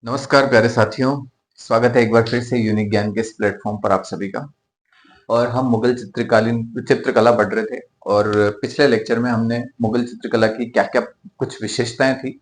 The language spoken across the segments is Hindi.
नमस्कार प्यारे साथियों। स्वागत है एक बार फिर से यूनिक ज्ञान के इस प्लेटफॉर्म पर आप सभी का। और हम मुगल चित्रकालीन चित्रकला पढ़ रहे थे और पिछले लेक्चर में हमने मुगल चित्रकला की क्या क्या कुछ विशेषताएं थी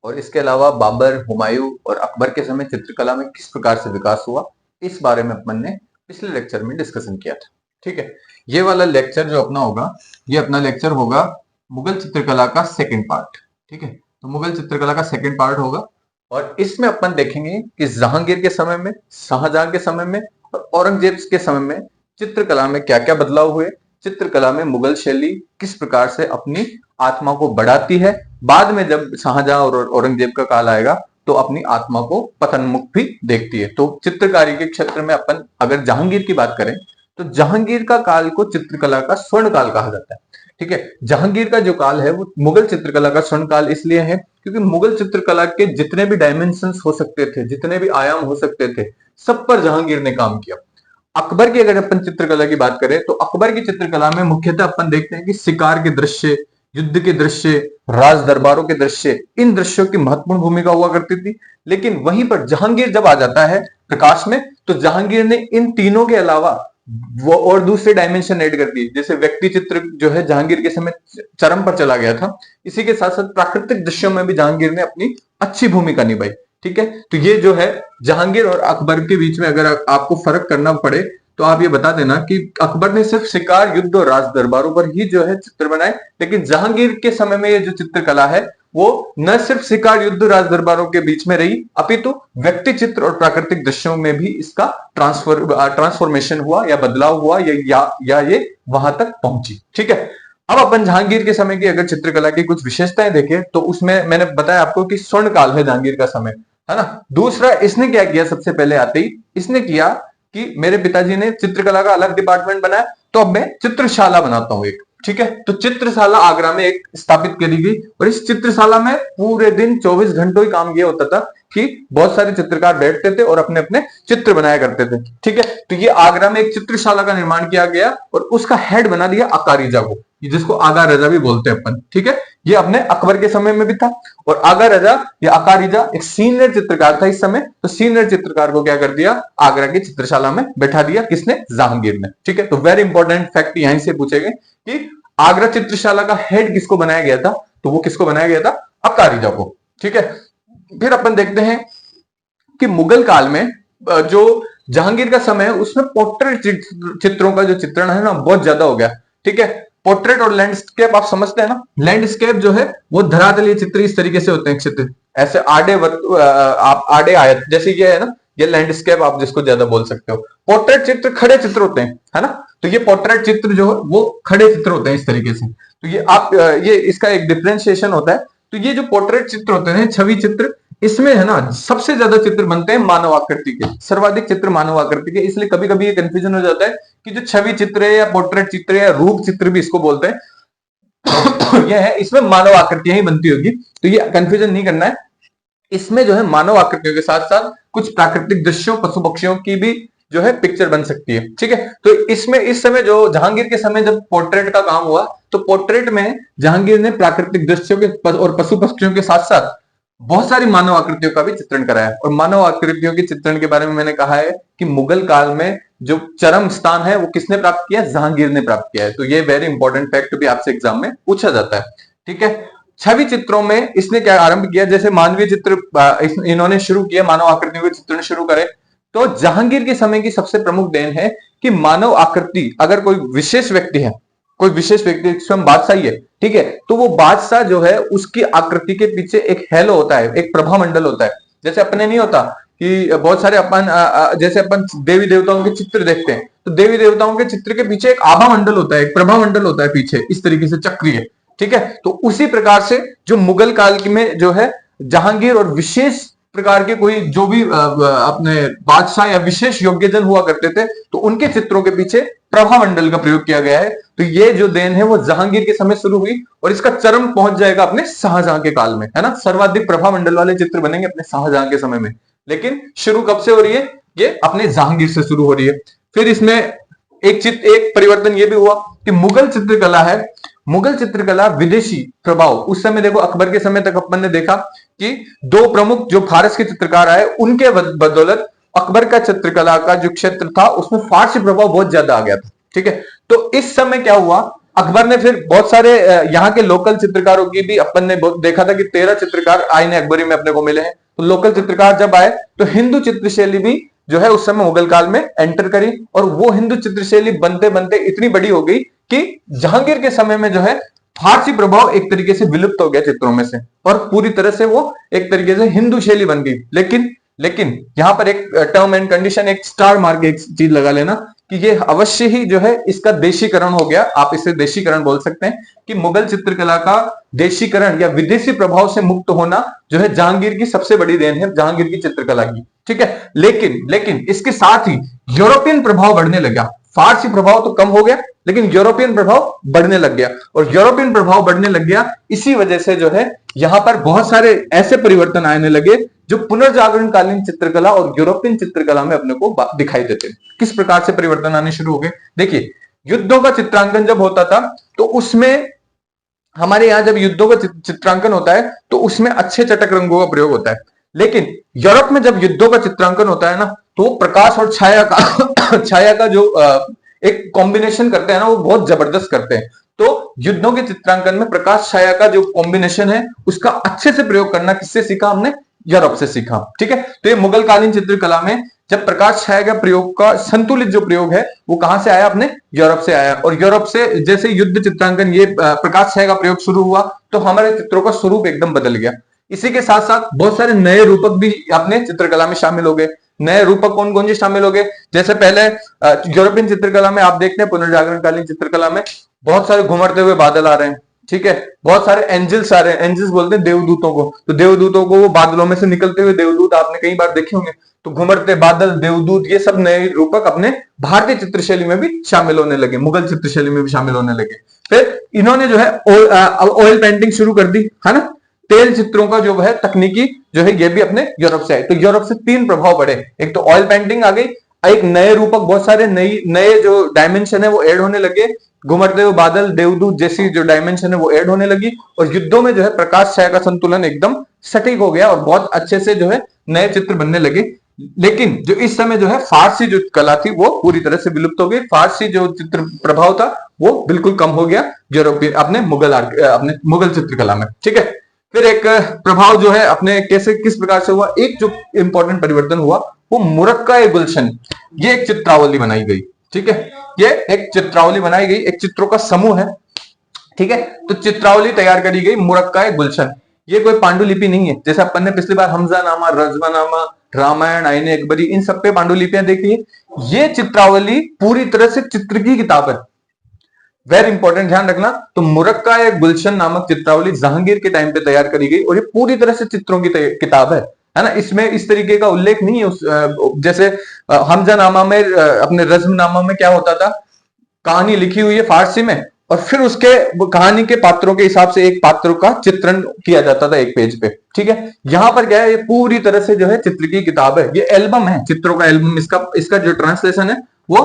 और इसके अलावा बाबर, हुमायूं और अकबर के समय चित्रकला में किस प्रकार से विकास हुआ, इस बारे में अपन ने पिछले लेक्चर में डिस्कशन किया था। ठीक है, ये वाला लेक्चर जो अपना होगा, ये अपना लेक्चर होगा मुगल चित्रकला का सेकेंड पार्ट। ठीक है, तो मुगल चित्रकला का सेकेंड पार्ट होगा और इसमें अपन देखेंगे कि जहांगीर के समय में, शाहजहां के समय में और औरंगजेब के समय में चित्रकला में क्या क्या बदलाव हुए, चित्रकला में मुगल शैली किस प्रकार से अपनी आत्मा को बढ़ाती है, बाद में जब शाहजहां और औरंगजेब का काल आएगा तो अपनी आत्मा को पतनमुख भी देखती है। तो चित्रकारी के क्षेत्र में अपन अगर जहांगीर की बात करें तो जहांगीर का काल को चित्रकला का स्वर्ण काल कहा जाता है। ठीक है, जहांगीर का जो काल है वो मुगल चित्रकला का स्वर्ण काल इसलिए है क्योंकि मुगल चित्रकला के जितने भी डायमेंशंस हो सकते थे, जितने भी आयाम हो सकते थे, सब पर जहांगीर ने काम किया। अकबर की अगर अपन चित्रकला की बात करें तो अकबर की चित्रकला में मुख्यतः अपन देखते हैं कि शिकार के दृश्य, युद्ध के दृश्य, राज दरबारों के दृश्य, इन दृश्यों की महत्वपूर्ण भूमिका हुआ करती थी। लेकिन वहीं पर जहांगीर जब आ जाता है प्रकाश में तो जहांगीर ने इन तीनों के अलावा वो और दूसरे डायमेंशन ऐड कर दिए। जैसे व्यक्ति चित्र जो है जहांगीर के समय चरम पर चला गया था, इसी के साथ साथ प्राकृतिक दृश्यों में भी जहांगीर ने अपनी अच्छी भूमिका निभाई। ठीक है, तो ये जो है जहांगीर और अकबर के बीच में अगर आपको फर्क करना पड़े तो आप ये बता देना कि अकबर ने सिर्फ शिकार, युद्ध और राज दरबारों पर ही जो है चित्र बनाए, लेकिन जहांगीर के समय में ये जो चित्रकला है वो न सिर्फ शिकार, युद्ध, राज दरबारों के बीच में रही, अपितु व्यक्ति चित्र और प्राकृतिक दृश्यों में भी इसका ट्रांसफॉर्मेशन हुआ या बदलाव हुआ या ये वहां तक पहुंची। ठीक है, अब अपन जहांगीर के समय की अगर चित्रकला की कुछ विशेषताएं देखें तो उसमें मैंने बताया आपको कि स्वर्ण काल है जहांगीर का समय, है ना। दूसरा, इसने क्या किया, सबसे पहले आते ही इसने किया कि मेरे पिताजी ने चित्रकला का अलग डिपार्टमेंट बनाया तो अब मैं चित्रशाला बनाता हूं एक। ठीक है, तो चित्रशाला आगरा में एक स्थापित करी गई और इस चित्रशाला में पूरे दिन 24 घंटों ही काम किया होता था कि बहुत सारे चित्रकार बैठते थे और अपने अपने चित्र बनाया करते थे। ठीक है, तो ये आगरा में एक चित्रशाला का निर्माण किया गया और उसका हेड बना दिया अकारीजा को, जिसको आगा रजा भी बोलते हैं अपन। ठीक है, ये अपने अकबर के समय में भी था और आगा रजा या अकारीजा एक सीनियर चित्रकार था इस समय, तो सीनियर चित्रकार को क्या कर दिया, आगरा की चित्रशाला में बैठा दिया। किसने? जहांगीर ने। ठीक है, तो वेरी इंपॉर्टेंट फैक्ट यहीं से पूछेंगे कि आगरा चित्रशाला का हेड किसको बनाया गया था, तो वो किसको बनाया गया था, अकारीजा को। ठीक है, फिर अपन देखते हैं कि मुगल काल में जो जहांगीर का समय है उसमें पोर्ट्रेट चित्रों का जो चित्रण है ना बहुत ज्यादा हो गया। ठीक है, पोर्ट्रेट और लैंडस्केप आप समझते हैं ना, लैंडस्केप जो है वो धरातलीय चित्र इस तरीके से होते हैं, चित्र ऐसे आप आड़े आयत जैसे ये है ना, ये लैंडस्केप आप जिसको ज्यादा बोल सकते हो। पोर्ट्रेट चित्र खड़े चित्र होते हैं, है ना, तो ये पोर्ट्रेट चित्र जो है वो खड़े चित्र होते हैं इस तरीके से। तो ये आप ये इसका एक डिफ्रेंशिएशन होता है। तो ये जो पोर्ट्रेट चित्र होते हैं, छवि चित्र, इसमें है ना सबसे ज्यादा चित्र बनते हैं मानव आकृति के, सर्वाधिक चित्र मानव आकृति के। इसलिए कभी कभी ये कंफ्यूजन हो जाता है कि जो छवि चित्र है या पोर्ट्रेट चित्र है या रूप चित्र भी इसको बोलते हैं यह है, इसमें मानव आकृतियां ही बनती होगी, तो ये कंफ्यूजन नहीं करना है। इसमें जो है मानव आकृतियों के साथ साथ कुछ प्राकृतिक दृश्यों, पशु पक्षियों की भी जो है पिक्चर बन सकती है। ठीक है, तो इसमें इस समय जो जहांगीर के समय जब पोर्ट्रेट का काम हुआ तो पोर्ट्रेट में जहांगीर ने प्राकृतिक दृश्यों के और पशु पक्षियों के साथ साथ बहुत सारी मानव आकृतियों का भी चित्रण कराया। और मानव आकृतियों के चित्रण के बारे में मैंने कहा है कि मुगल काल में जो चरम स्थान है वो किसने प्राप्त किया, जहांगीर ने प्राप्त किया है। तो ये वेरी इंपॉर्टेंट फैक्ट भी आपसे एग्जाम में पूछा जाता है। ठीक है, छवि चित्रों में इसने क्या आरंभ किया, जैसे मानवीय चित्र इन्होंने शुरू किया, मानव आकृतियों के चित्रण शुरू करे। तो जहांगीर के समय की सबसे प्रमुख देन है कि मानव आकृति, अगर कोई विशेष व्यक्ति है, कोई विशेष व्यक्ति स्वयं बादशाह है, ठीक है, तो वो बादशाह जो है उसकी आकृति के पीछे एक हेलो होता है, एक प्रभा मंडल होता है। जैसे अपने नहीं होता कि बहुत सारे अपन जैसे अपन देवी देवताओं के चित्र देखते हैं तो देवी देवताओं के चित्र के पीछे एक आभा मंडल होता है, एक प्रभा मंडल होता है पीछे, इस तरीके से चक्रीय। ठीक है, तो उसी प्रकार से जो मुगल काल में जो है जहांगीर और विशेष प्रकार के कोई जो भी अपने बादशाह या विशेष योग्यजन हुआ करते थे तो उनके चित्रों के पीछे प्रभा मंडल का प्रयोग किया गया है। तो ये जो देन है वो जहांगीर के समय शुरू हुई और इसका चरम पहुंच जाएगा अपने शाहजहां के काल में, है ना। सर्वाधिक प्रभा मंडल वाले चित्र बनेंगे अपने शाहजहां के समय में, लेकिन शुरू कब से हो रही है, ये अपने जहांगीर से शुरू हो रही है। फिर इसमें एक परिवर्तन ये भी हुआ कि मुगल चित्रकला है मुगल चित्रकला विदेशी प्रभाव, उस समय देखो अकबर के समय तक अपन ने देखा कि दो प्रमुख जो फारस के चित्रकार आए उनके बदौलत अकबर का चित्रकला का जो क्षेत्र था उसमें फारसी प्रभाव बहुत ज्यादा आ गया था। ठीक है, तो इस समय क्या हुआ, अकबर ने फिर बहुत सारे यहाँ के लोकल चित्रकारों की भी अपन ने देखा था कि 13 चित्रकार आईने अकबरी में अपने को मिले हैं। तो लोकल चित्रकार जब आए तो हिंदू चित्रशैली भी जो है उस समय मुगल काल में एंटर करी, और वो हिंदू चित्रशैली बनते बनते इतनी बड़ी हो गई कि जहांगीर के समय में जो है फारसी प्रभाव एक तरीके से विलुप्त हो गया चित्रों में से, और पूरी तरह से वो एक तरीके से हिंदू शैली बन गई। लेकिन लेकिन यहां पर एक टर्म एंड कंडीशन, एक स्टार मार के एक चीज लगा लेना कि ये अवश्य ही जो है इसका देशीकरण हो गया, आप इसे देशीकरण बोल सकते हैं कि मुगल चित्रकला का देशीकरण या विदेशी प्रभाव से मुक्त होना जो है जहांगीर की सबसे बड़ी देन है, जहांगीर की चित्रकला की। ठीक है, लेकिन इसके साथ ही यूरोपियन प्रभाव बढ़ने लगा। फारसी प्रभाव तो कम हो गया लेकिन यूरोपियन प्रभाव बढ़ने लग गया, और यूरोपियन प्रभाव बढ़ने लग गया इसी वजह से जो है यहां पर बहुत सारे ऐसे परिवर्तन आने लगे जो पुनर्जागरण कालीन चित्रकला और यूरोपियन चित्रकला में अपने को दिखाई देते। किस प्रकार से परिवर्तन आने शुरू हो गए, देखिए युद्धों का चित्रांकन जब होता था तो उसमें हमारे यहाँ जब युद्धों का चित्रांकन होता है तो उसमें अच्छे चटक रंगों का प्रयोग होता है, लेकिन यूरोप में जब युद्धों का चित्रांकन होता है ना तो प्रकाश और छाया का छाया का जो एक कॉम्बिनेशन करते हैं ना वो बहुत जबरदस्त करते हैं। तो युद्धों के चित्रांकन में प्रकाश छाया का जो कॉम्बिनेशन है उसका अच्छे से प्रयोग करना किससे सीखा हमने, यूरोप से सीखा। ठीक है, तो ये मुगल कालीन चित्रकला में जब प्रकाश छाया का प्रयोग का संतुलित जो प्रयोग है वो कहां से आया, अपने यूरोप से आया, और यूरोप से जैसे युद्ध चित्रांकन ये प्रकाश छाया का प्रयोग शुरू हुआ तो हमारे चित्रों का स्वरूप एकदम बदल गया। इसी के साथ साथ बहुत सारे नए रूपक भी अपने चित्रकला में शामिल हो गए। नए रूपक कौन कौन से शामिल हो गए, जैसे पहले यूरोपियन चित्रकला में आप देखते हैं पुनर्जागरण कालीन चित्रकला में बहुत सारे घुमरते हुए बादल आ रहे हैं। ठीक है, बहुत सारे एंजल्स आ रहे हैं, एंजल्स बोलते हैं देवदूतों को, तो देवदूतों को वो बादलों में से निकलते हुए देवदूत आपने कई बार देखे होंगे। तो घुमरते बादल, देवदूत, ये सब नए रूपक अपने भारतीय चित्रशैली में भी शामिल होने लगे, मुगल चित्रशैली में भी शामिल होने लगे। फिर इन्होंने जो है ऑयल पेंटिंग शुरू कर दी, है ना, तेल चित्रों का जो है तकनीकी जो है ये भी अपने यूरोप से आए। तो यूरोप से 3 प्रभाव बढ़े, एक तो ऑयल पेंटिंग आ गई, एक नए रूपक, बहुत सारे नए जो डायमेंशन है वो ऐड होने लगे, घुमरते हुए बादल, देवदूत जैसी जो डायमेंशन है वो ऐड होने लगी, और युद्धों में जो है प्रकाश छाया का संतुलन एकदम सटीक हो गया और बहुत अच्छे से जो है नए चित्र बनने लगे। लेकिन जो इस समय जो है फारसी जो कला थी वो पूरी तरह से विलुप्त हो गई, फारसी जो चित्र प्रभाव था वो बिल्कुल कम हो गया यूरोपियन अपने मुगल चित्रकला में। ठीक है, फिर एक प्रभाव जो है अपने कैसे किस प्रकार से हुआ, एक जो इंपॉर्टेंट परिवर्तन हुआ वो मुरक्का गुलशन, ये एक चित्रावली बनाई गई। ठीक है, ये एक चित्रावली बनाई गई, एक चित्रों का समूह है। ठीक है, तो चित्रावली तैयार करी गई मुरक्का गुलशन। ये कोई पांडुलिपि नहीं है, जैसे अपन ने पिछली बार हमजानामा, रजवानामा, रामायण, आईने अकबरी, इन सब पे पांडुलिपियां देखी है। ये चित्रावली पूरी तरह से चित्र की किताब है, वेरी इंपॉर्टेंट, ध्यान रखना। तो मुरक्का गुलशन नामक चित्रावली जहांगीर के टाइम पे तैयार करी गई, और ये पूरी तरह से चित्रों की किताब है ना। इसमें इस तरीके का उल्लेख नहीं है जैसे हमजानामा में, अपने रज्मनामा में क्या होता था, कहानी लिखी हुई है फारसी में और फिर उसके कहानी के पात्रों के हिसाब से एक पात्र का चित्रण किया जाता था एक पेज पे। ठीक है, यहां पर क्या है, ये पूरी तरह से जो है चित्र की किताब है, ये एल्बम है, चित्रों का एल्बम। इसका जो ट्रांसलेशन है वो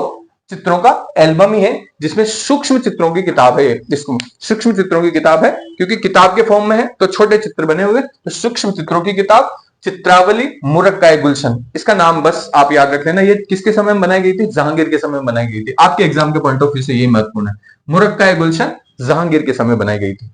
चित्रों का एल्बम ही है, जिसमें सूक्ष्म चित्रों की किताब है। इसको सूक्ष्म चित्रों की किताब है क्योंकि किताब के फॉर्म में है तो छोटे चित्र बने हुए, तो सूक्ष्म चित्रों की किताब चित्रावली मुरक्का गुलशन, इसका नाम बस आप याद रख लेना। ये किसके समय में बनाई गई थी, जहांगीर के समय में बनाई गई थी। आपके एग्जाम के पॉइंट ऑफ व्यू से ये महत्वपूर्ण है, मुरक्का गुलशन जहांगीर के समय बनाई गई थी।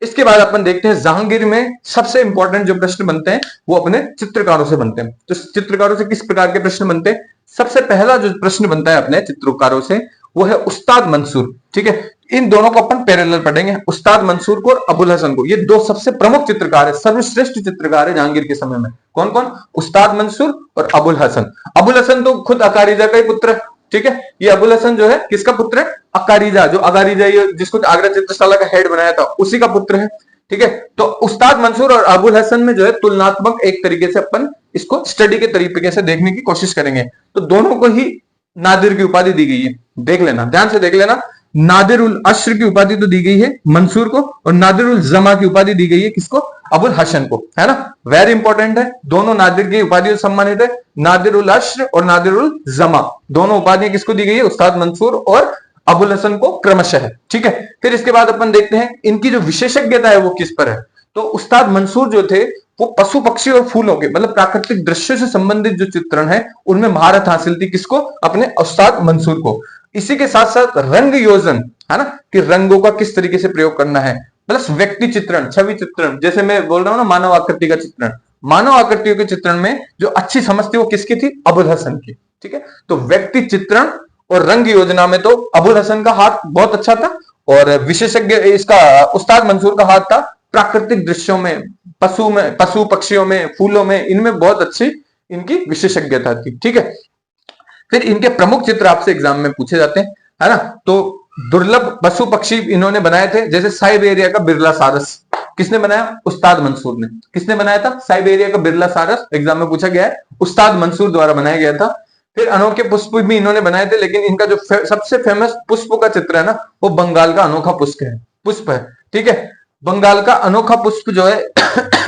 इसके बाद अपन देखते हैं जहांगीर में सबसे इंपॉर्टेंट जो प्रश्न बनते हैं वो अपने चित्रकारों से बनते हैं। तो चित्रकारों से किस प्रकार के प्रश्न बनते हैं, सबसे पहला जो प्रश्न बनता है अपने चित्रकारों से वो है उस्ताद मंसूर। ठीक है, इन दोनों को अपन पैरेलल पढ़ेंगे, उस्ताद मंसूर को और अबुल हसन को। ये दो सबसे प्रमुख चित्रकार है, सर्वश्रेष्ठ चित्रकार है जहांगीर के समय में। कौन कौन, उस्ताद मंसूर और अबुल हसन। अबुल हसन तो खुद अकारीजा का ही पुत्र है। ठीक है, ये अबुल हसन जो है किसका पुत्र है, अकारीजा, जो अकारीजा जिसको आगरा चित्रशाला का हेड बनाया था उसी का पुत्र है। ठीक है, तो उस्ताद मंसूर और अबुल हसन में जो है तुलनात्मक एक तरीके से अपन इसको स्टडी के तरीके से देखने की कोशिश करेंगे। तो दोनों को ही नादिर की उपाधि दी गई है, देख लेना, ध्यान से देख लेना। नादिर उल अश्र की उपाधि तो दी गई है मंसूर को, और नादिर उल जमा की उपाधि दी गई है किसको, अबुल हसन को, है ना। वेरी इंपॉर्टेंट है, दोनों नादिर की उपाधि से सम्मानित है, नादिर उल अश्र और नादिर उल जमा, दोनों उपाधियां किसको दी गई है, उस्ताद मंसूर और अबुल हसन को क्रमशः। ठीक है, फिर इसके बाद अपन देखते हैं इनकी जो विशेषज्ञता है वो किस पर है। तो उस्ताद मंसूर जो थे वो पशु पक्षी और फूलों के मतलब प्राकृतिक दृश्य से संबंधित जो चित्रण है उनमें महारत हासिल थी। किसको? अपने उस्ताद मंसूर को। इसी के साथ साथ रंग योजन, है ना, कि रंगों का किस तरीके से प्रयोग करना है, प्लस व्यक्ति चित्रण, छवि चित्रण, जैसे मैं बोल रहा हूं ना मानव आकृति का चित्रण, मानव आकृतियों के चित्रण में जो अच्छी समझ थी वो किसकी थी? अबुल हसन की। ठीक है, तो व्यक्ति चित्रण और रंग योजना में तो अबुल हसन का हाथ बहुत अच्छा था, और विशेषज्ञ इसका उस्ताद मंसूर का हाथ था प्राकृतिक दृश्यों में, पशु पक्षियों में, फूलों में, इनमें बहुत अच्छी इनकी विशेषज्ञता थी। ठीक है, फिर इनके प्रमुख चित्र आपसे एग्जाम में पूछे जाते हैं, है ना। तो दुर्लभ पशु पक्षी इन्होंने बनाए थे, जैसे साइबेरिया का बिरला सारस किसने बनाया? उस्ताद मंसूर ने। किसने बनाया था? साइबेरिया का बिरला सारस एग्जाम में पूछा गया है, उस्ताद मंसूर द्वारा बनाया गया था। फिर अनोखे पुष्प भी इन्होंने बनाए थे, लेकिन इनका जो सबसे फेमस पुष्प का चित्र है ना वो बंगाल का अनोखा पुष्प है। ठीक है, बंगाल का अनोखा पुष्प जो है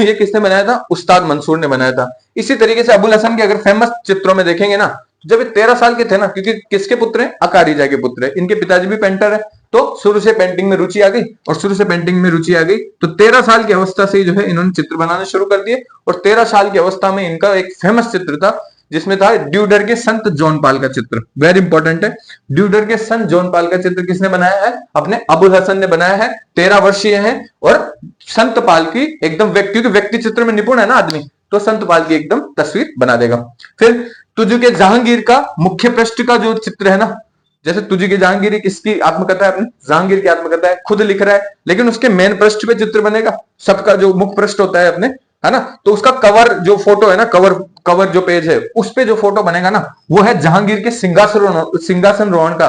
ये किसने बनाया था? उस्ताद मंसूर ने बनाया था। इसी तरीके से अबुल हसन के अगर फेमस चित्रों में देखेंगे ना, जब ये 13 साल के थे ना, क्योंकि किसके पुत्र हैं? अकारिजा के पुत्र है, इनके पिताजी भी पेंटर है, तो शुरू से पेंटिंग में रुचि आ गई, और शुरू से पेंटिंग में रुचि आ गई तो 13 साल की अवस्था से जो है इन्होंने चित्र बनाने शुरू कर दिए। और 13 साल की अवस्था में इनका एक फेमस चित्र था जिसमें था ड्यूडर के संत जॉनपाल का चित्र। वेरी इंपॉर्टेंट है, ड्यूडर के संत जॉनपाल का चित्र किसने बनाया है? अपने अबुल हसन ने बनाया है। 13 वर्षीय है और संत पाल की एकदम क्योंकि व्यक्ति चित्र में निपुण है ना आदमी, तो संत पाल की एकदम तस्वीर बना देगा। फिर तुझ के जहांगीर का मुख्य पृष्ठ का जो चित्र है ना, जैसे तुझ के जहांगीर किसकी आत्मकथा है? अपने जहांगीर की आत्मकथा है, खुद लिख रहा है, लेकिन उसके मेन पृष्ठ पे चित्र बनेगा, सबका जो मुख्य पृष्ठ होता है अपने, है ना, तो उसका कवर जो फोटो है ना, कवर जो पेज है उस पे जो फोटो बनेगा ना वो है जहांगीर के सिंहासन रोहन का।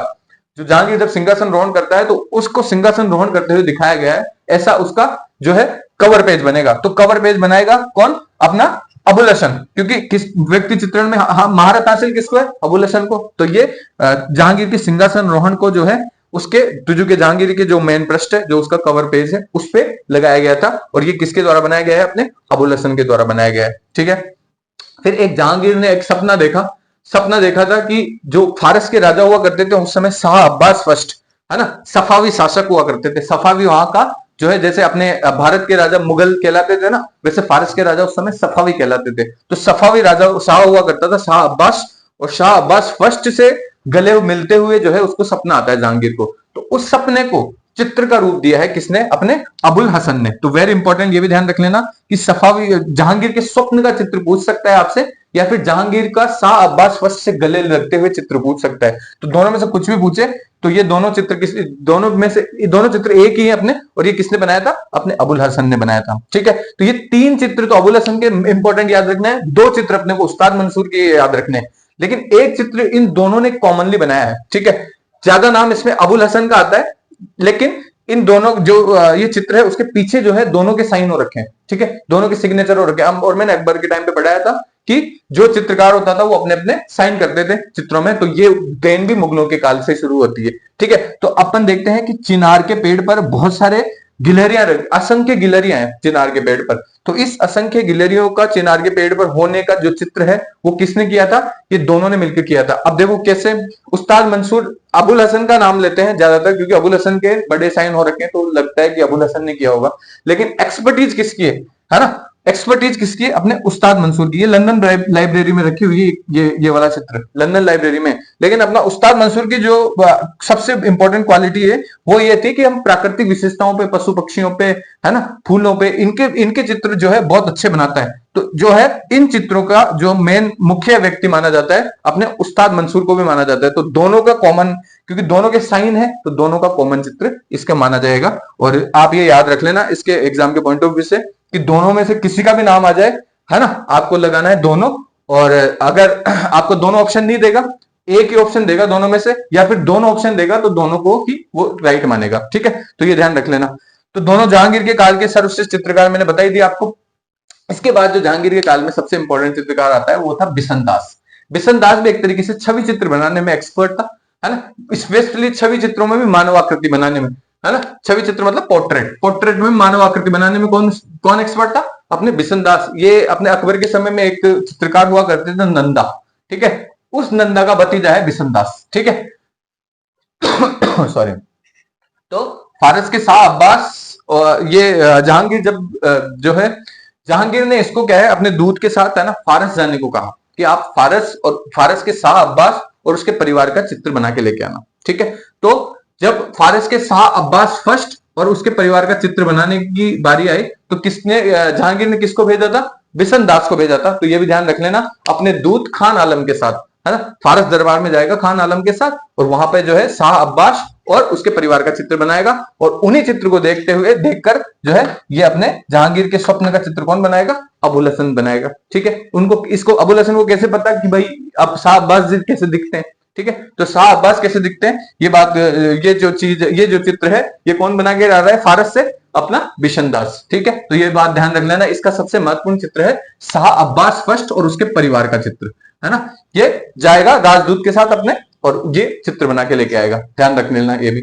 जो जहांगीर जब सिंहासन रोहन करता है तो उसको सिंहासन रोहन करते हुए दिखाया गया है, ऐसा उसका जो है कवर पेज बनेगा। तो कवर पेज बनाएगा कौन? अपना अबुल हसन, क्योंकि किस व्यक्ति चित्रण में महारत हासिल किसको है? अबुल हसन को। तो ये जहांगीर के सिंहासन रोहन को जो है उसके तुझु के जहांगीर के जो मेन पृष्ठ है, जो उसका कवर पेज है, उस पे लगाया गया था, और ये किसके द्वारा बनाया गया है? अपने अबुल हसन के द्वारा बनाया गया है। ठीक है, फिर एक जहांगीर ने एक सपना देखा था कि जो फारस के राजा हुआ करते थे उस समय शाह अब्बास फर्स्ट, है ना, सफावी शासक हुआ करते थे। सफावी वहां का जो है, जैसे अपने भारत के राजा मुगल कहलाते थे ना, वैसे फारस के राजा उस समय सफावी कहलाते थे। तो सफावी राजा शाह हुआ करता था, शाह अब्बास, और शाह अब्बास फर्स्ट से गले मिलते हुए जो है उसको सपना आता है जहांगीर को। तो उस सपने को चित्र का रूप दिया है किसने? अपने अबुल हसन ने। तो वेरी इंपॉर्टेंट, ये भी ध्यान रख लेना कि सफावी जहांगीर के स्वप्न का चित्र पूछ सकता है आपसे, या फिर जहांगीर का शाह अब्बास फर्स्ट से गले लगते हुए चित्र पूछ सकता है। तो दोनों में से कुछ भी पूछे तो ये दोनों चित्र एक ही है अपने, और ये किसने बनाया था? अपने अबुल हसन ने बनाया था। ठीक है, तो ये 3 चित्र तो अबुल हसन के इंपॉर्टेंट याद रखना है, 2 चित्र अपने को उस्ताद मंसूर के याद रखने हैं, लेकिन एक चित्र इन दोनों ने कॉमनली बनाया है। ठीक है, ज्यादा नाम इसमें अबुल हसन का आता है, लेकिन इन दोनों जो ये चित्र है उसके पीछे जो है दोनों के साइन हो रखे हैं। ठीक है, दोनों के सिग्नेचर हो रखे हैं। और मैंने अकबर के टाइम पे पढ़ाया था कि जो चित्रकार होता था वो अपने अपने साइन करते थे चित्रों में, तो ये देन भी मुगलों के काल से शुरू होती है। ठीक है, तो अपन देखते हैं कि चिनार के पेड़ पर बहुत सारे गिलहरियां, असंख्य गिलहरियां हैं चिनार के पेड़ पर। तो इस असंख्य गिलहरियों का चिनार के पेड़ पर होने का जो चित्र है वो किसने किया था? ये दोनों ने मिलकर किया था। अब देखो कैसे। उस्ताद मंसूर अबुल हसन का नाम लेते हैं ज्यादातर, क्योंकि अबुल हसन के बड़े साइन हो रखे हैं तो लगता है कि अबुल हसन ने किया होगा, लेकिन एक्सपर्टीज किसकी है ना? एक्सपर्टीज किसकी है? अपने उस्ताद मंसूर की। ये लंदन लाइब्रेरी में रखी हुई है, ये वाला चित्र लंदन लाइब्रेरी में। लेकिन अपना उस्ताद मंसूर की जो सबसे इंपॉर्टेंट क्वालिटी है वो ये थी कि हम प्राकृतिक विशेषताओं पे, पशु पक्षियों पे, है ना, फूलों पे, इनके चित्र जो है बहुत अच्छे बनाता है। तो जो है इन चित्रों का जो मेन मुख्य व्यक्ति माना जाता है अपने उस्ताद मंसूर को भी माना जाता है। तो दोनों का कॉमन, क्योंकि दोनों के साइन है तो दोनों का कॉमन चित्र इसका माना जाएगा। और आप ये याद रख लेना इसके एग्जाम के पॉइंट ऑफ व्यू से कि दोनों में से किसी का भी नाम आ जाए, है ना, आपको लगाना है दोनों। और अगर आपको दोनों ऑप्शन नहीं देगा, एक ही ऑप्शन देगा दोनों में से, या फिर दोनों ऑप्शन देगा तो दोनों को ही वो राइट मानेगा। ठीक है, तो ये ध्यान रख लेना। तो दोनों जहांगीर के काल के सर्वश्रेष्ठ चित्रकार मैंने बताई दी आपको। इसके बाद जो जहांगीर के काल में सबसे इंपॉर्टेंट चित्रकार आता है वो था बिशन दास। बिशन दास भी एक तरीके से छवि चित्र बनाने में एक्सपर्ट था, है ना। स्पेशली छवि चित्रों में भी मानव आकृति बनाने में, है ना, छवि चित्र मतलब पोर्ट्रेट में मानव आकृति बनाने में कौन एक्सपर्ट था? अपने बिशन दास। ये अपने अकबर के समय में एक चित्रकार हुआ करते थे नंदा, ठीक है, उस नंदा का भतीजा है बिशन दास। ठीक है, सॉरी। तो फारस के शाह अब्बास ये जहांगीर जब जो है जहांगीर ने इसको क्या है अपने दूत के साथ है ना फारस जाने को कहा कि आप फारस और फारस के शाह अब्बास और उसके परिवार का चित्र बना के लेके आना। ठीक है, तो जब फारस के शाह अब्बास फर्स्ट और उसके परिवार का चित्र बनाने की बारी आई तो किसने जहांगीर ने किसको भेजा था? बिशन दास को भेजा था। तो ये भी ध्यान रख लेना, अपने दूत खान आलम के साथ है ना, फारस दरबार में जाएगा खान आलम के साथ और वहां पे जो है शाह अब्बास और उसके परिवार का चित्र बनाएगा और उन्हीं चित्र को देखते हुए देखकर जो है ये अपने जहांगीर के स्वप्न का चित्र कौन बनाएगा? अबुल हसन बनाएगा। ठीक है, उनको इसको अबुल हसन को कैसे पता कि भाई अब शाह अब्बास कैसे दिखते हैं? ठीक है, तो शाह अब्बास कैसे दिखते हैं ये बात, ये जो चीज, ये जो चित्र है ये कौन बना के ला रहा है फारस से? अपना बिशन दास। ठीक है, तो ये बात ध्यान रख लेना, इसका सबसे महत्वपूर्ण चित्र है शाह अब्बास फर्स्ट और उसके परिवार का चित्र है ना। ये जाएगा राजदूत के साथ अपने और ये चित्र बना के लेके आएगा, ध्यान रख लेना ये भी।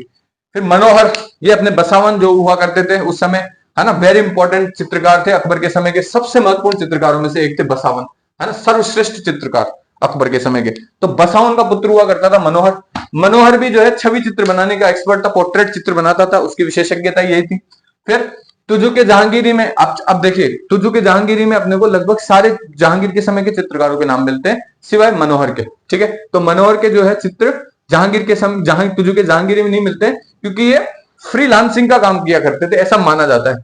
फिर मनोहर, ये अपने बसावन जो हुआ करते थे उस समय है ना, वेरी इंपॉर्टेंट चित्रकार थे, अकबर के समय के सबसे महत्वपूर्ण चित्रकारों में से एक थे बसावन, है ना, सर्वश्रेष्ठ चित्रकार अकबर के समय के। तो बसावन का पुत्र हुआ करता था मनोहर। मनोहर भी जो है छवि चित्र बनाने का एक्सपर्ट था, पोर्ट्रेट चित्र बनाता था, उसकी विशेषज्ञता यही थी। फिर तुजू के जहांगीरी में, अब देखिए तुजू के जहांगीरी में अपने को लगभग सारे जहांगीर के समय के चित्रकारों के नाम मिलते हैं सिवाय मनोहर के। ठीक है, तो मनोहर के जो है चित्र जहांगीर के समय तुजू के जहांगीरी में नहीं मिलते क्योंकि ये फ्रीलांसिंग का काम किया करते थे, ऐसा माना जाता है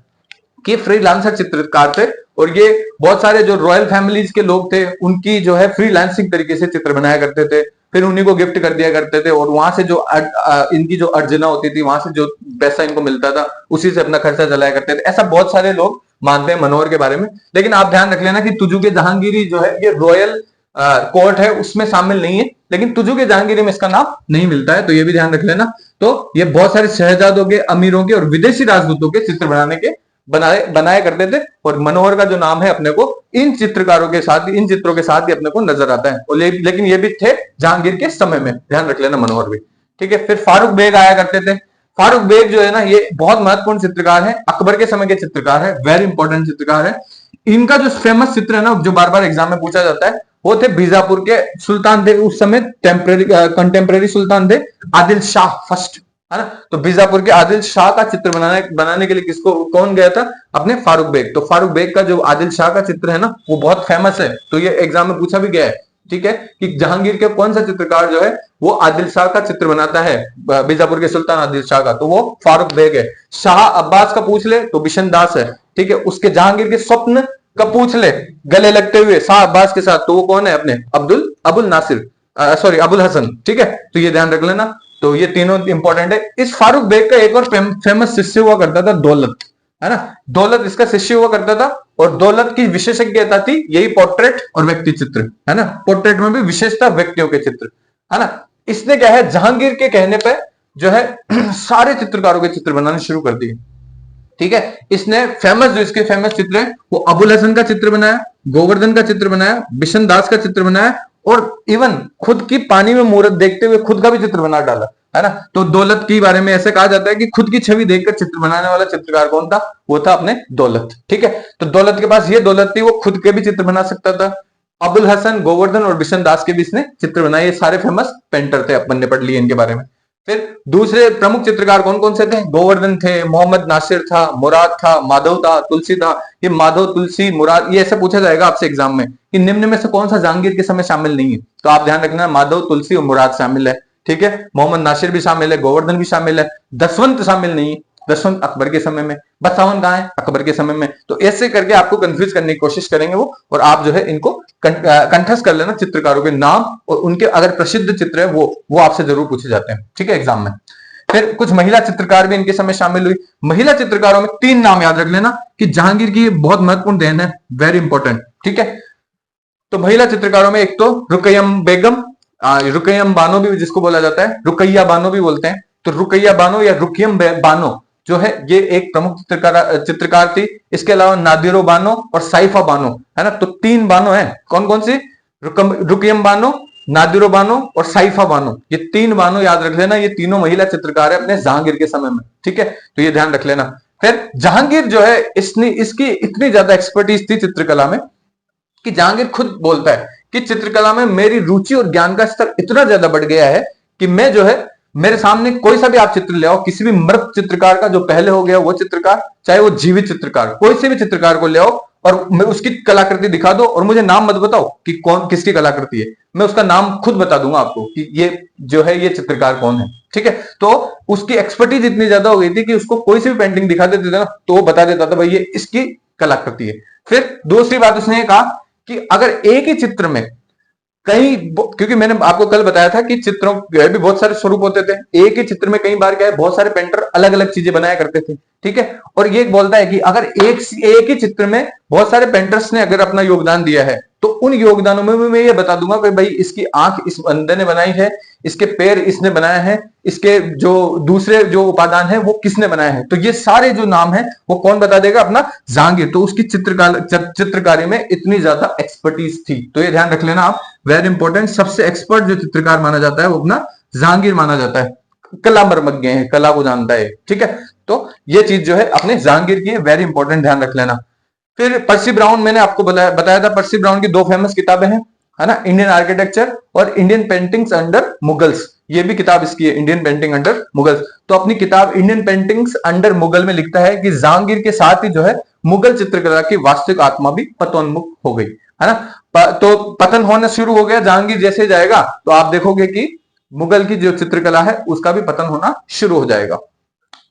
कि फ्रीलांसर चित्रकार थे और ये बहुत सारे जो रॉयल फैमिलीज के लोग थे उनकी जो है फ्रीलांसिंग तरीके से चित्र बनाया करते थे, फिर उन्हीं को गिफ्ट कर दिया करते थे और वहां से जो इनकी जो अर्जना होती थी, वहां से जो पैसा इनको मिलता था उसी से अपना खर्चा चलाया करते थे। ऐसा बहुत सारे लोग मानते हैं मनोहर के बारे में। लेकिन आप ध्यान रख लेना कि तुजू के जहांगीरी जो है ये रॉयल कोर्ट है उसमें शामिल नहीं है, लेकिन तुजू के जहांगीरी में इसका नाम नहीं मिलता है, तो ये भी ध्यान रख लेना। तो ये बहुत सारे शहजादों के, अमीरों के और विदेशी राजदूतों के चित्र बनाया करते थे और मनोहर का जो नाम है अपने को इन चित्रकारों के साथ, इन चित्रों के साथ ही अपने को नजर आता है। और लेकिन ये भी थे जहांगीर के समय में, ध्यान रख लेना मनोहर भी। ठीक है, फिर फारूक बेग आया करते थे। फारूक बेग जो है ना ये बहुत महत्वपूर्ण चित्रकार है, अकबर के समय के चित्रकार है, वेरी इंपॉर्टेंट चित्रकार है। इनका जो फेमस चित्र है ना जो बार बार एग्जाम में पूछा जाता है वो थे बीजापुर के सुल्तान थे, उस समय टेम्परेरी कंटेम्प्रेरी सुल्तान थे आदिल शाह फर्स्ट, है ना। तो बीजापुर के आदिल शाह का चित्र बनाने के लिए किसको, कौन गया था? अपने फारूक बेग। तो फारूक बेग का जो आदिल शाह का चित्र है ना वो बहुत फेमस है, तो ये एग्जाम में पूछा भी गया है। ठीक है, कि जहांगीर के कौन सा चित्रकार जो है वो आदिल शाह का चित्र बनाता है, बीजापुर के सुल्तान आदिल शाह का, तो वो फारूक बेग है। शाह अब्बास का पूछ ले तो बिशन दास है। ठीक है, उसके जहांगीर के स्वप्न का पूछ ले गले लगते हुए शाह अब्बास के साथ, तो वो कौन है? अपने अबुल नासिर, सॉरी अबुल हसन। ठीक है, तो ये ध्यान रख लेना। तो ये तीनों इंपॉर्टेंट है। इस फारूक बेग का एक और फेमस शिष्य हुआ करता था दौलत, है ना। दौलत इसका शिष्य हुआ करता था और दौलत की विशेषज्ञता थी यही पोर्ट्रेट और व्यक्ति चित्र, है ना। पोर्ट्रेट में भी विशेषता व्यक्तियों के चित्र, है ना। इसने क्या है जहांगीर के कहने पर जो है सारे चित्रकारों के चित्र बनाने शुरू कर दिए। ठीक है, इसने जो इसके फेमस चित्र है वो अबुल हसन का चित्र बनाया, गोवर्धन का चित्र बनाया, बिशन दास का चित्र बनाया और इवन खुद की पानी में मूर्त देखते हुए खुद का भी चित्र बना डाला, है ना। तो दौलत के बारे में ऐसे कहा जाता है कि खुद की छवि देखकर चित्र बनाने वाला चित्रकार कौन था? वो था अपने दौलत। ठीक है, तो दौलत के पास ये दौलत थी, वो खुद के भी चित्र बना सकता था। अबुल हसन, गोवर्धन और बिशन दास के भी इसने चित्र बनाए, ये सारे फेमस पेंटर थे, अपन ने पढ़ लिए इनके बारे में। फिर दूसरे प्रमुख चित्रकार कौन कौन से थे? गोवर्धन थे, मोहम्मद नासिर था, मुराद था, माधव था, तुलसी था। ये माधव, तुलसी, मुराद ये ऐसे पूछा जाएगा आपसे एग्जाम में कि निम्न में से कौन सा जहांगीर के समय शामिल नहीं है, तो आप ध्यान रखना माधव, तुलसी और मुराद शामिल है। ठीक है, मोहम्मद नासिर भी शामिल है, गोवर्धन भी शामिल है, दसवंत शामिल नहीं है, दसवंत अकबर के समय में, बसावन कहां है? अकबर के समय में। तो ऐसे करके आपको कंफ्यूज करने की कोशिश करेंगे वो, और आप जो है इनको कंठस्थ कर लेना चित्रकारों के नाम, और उनके अगर प्रसिद्ध चित्र है वो आपसे जरूर पूछे जाते हैं। ठीक है, एग्जाम में। फिर कुछ महिला चित्रकार भी इनके समय शामिल हुई। महिला चित्रकारों में 3 नाम याद रख लेना कि जहांगीर की बहुत महत्वपूर्ण देन है, वेरी इंपॉर्टेंट। ठीक है, तो महिला चित्रकारों में एक तो रुकैयम बेगम, रुकैयम बानो भी जिसको बोला जाता है, रुकैया बानो भी बोलते हैं। तो रुकैया बानो या रुकैयम बानो जो है ये एक प्रमुख चित्रकार थी। इसके अलावा नादिरो बानो और साइफा बानो, है ना। तो 3 बानो है, कौन कौन सी? रुकैयम बानो, नादिरो बानो और साइफा बानो, ये 3 बानो याद रख लेना। ये तीनों महिला चित्रकार है अपने जहांगीर के समय में। ठीक है, तो ये ध्यान रख लेना। फिर जहांगीर जो है इसकी इतनी ज्यादा एक्सपर्टीज थी चित्रकला में कि जहांगीर खुद बोलता है कि चित्रकला में मेरी रुचि और ज्ञान का स्तर इतना ज्यादा बढ़ गया है कि मैं जो है मेरे सामने कोई सा भी आप चित्र ले आओ, किसी भी मृत चित्रकार का जो पहले हो गया वो चित्रकार, चाहे वो जीवित चित्रकार, कोई से भी चित्रकार को ले आओ और मैं उसकी कलाकृति दिखा दो और मुझे नाम मत बताओ कि कौन किसकी कलाकृति है, मैं उसका नाम खुद बता दूंगा आपको कि ये जो है ये चित्रकार कौन है। ठीक है, तो उसकी एक्सपर्टीज इतनी ज्यादा हो गई थी कि उसको कोई सी भी पेंटिंग दिखा देते थे ना तो वो बता देता था भाई ये इसकी कलाकृति है। फिर दूसरी बात उसने ये कहा कि अगर एक ही चित्र में कई, क्योंकि मैंने आपको कल बताया था कि चित्रों के भी बहुत सारे स्वरूप होते थे, एक ही चित्र में कई बार क्या है बहुत सारे पेंटर अलग अलग चीजें बनाया करते थे। ठीक है, और ये बोलता है कि अगर एक ही चित्र में बहुत सारे पेंटर्स ने अगर अपना योगदान दिया है तो उन योगदानों में मैं ये बता दूंगा कि भाई इसकी आंख इस बंदे ने बनाई है, इसके पैर इसने बनाया है, इसके जो दूसरे जो उपादान है वो किसने बनाए हैं, तो ये सारे जो नाम है वो कौन बता देगा, अपना जहांगीर। तो उसकी चित्रकारी में इतनी ज्यादा एक्सपर्टीज थी, तो ये ध्यान रख लेना आप, वेरी इंपॉर्टेंट। सबसे एक्सपर्ट जो चित्रकार माना जाता है वो अपना जहांगीर माना जाता है, कला मर्मज्ञ है, कला को जानता है। ठीक है, तो ये चीज जो है अपने जहांगीर की वेरी इंपॉर्टेंट, ध्यान रख लेना। फिर पर्सी ब्राउन, मैंने आपको बताया था पर्सी ब्राउन की दो फेमस किताबें हैं, है ना, इंडियन आर्किटेक्चर और इंडियन पेंटिंग्स अंडर मुगल्स। ये भी किताब इसकी है, इंडियन पेंटिंग अंडर मुगल्स। तो अपनी किताब इंडियन पेंटिंग्स अंडर मुगल में लिखता है कि जहांगीर के साथ ही जो है मुगल चित्रकला की वास्तविक आत्मा भी पतोन्मुख हो गई, है ना। तो पतन होना शुरू हो गया, जहांगीर जैसे जाएगा तो आप देखोगे कि मुगल की जो चित्रकला है उसका भी पतन होना शुरू हो जाएगा।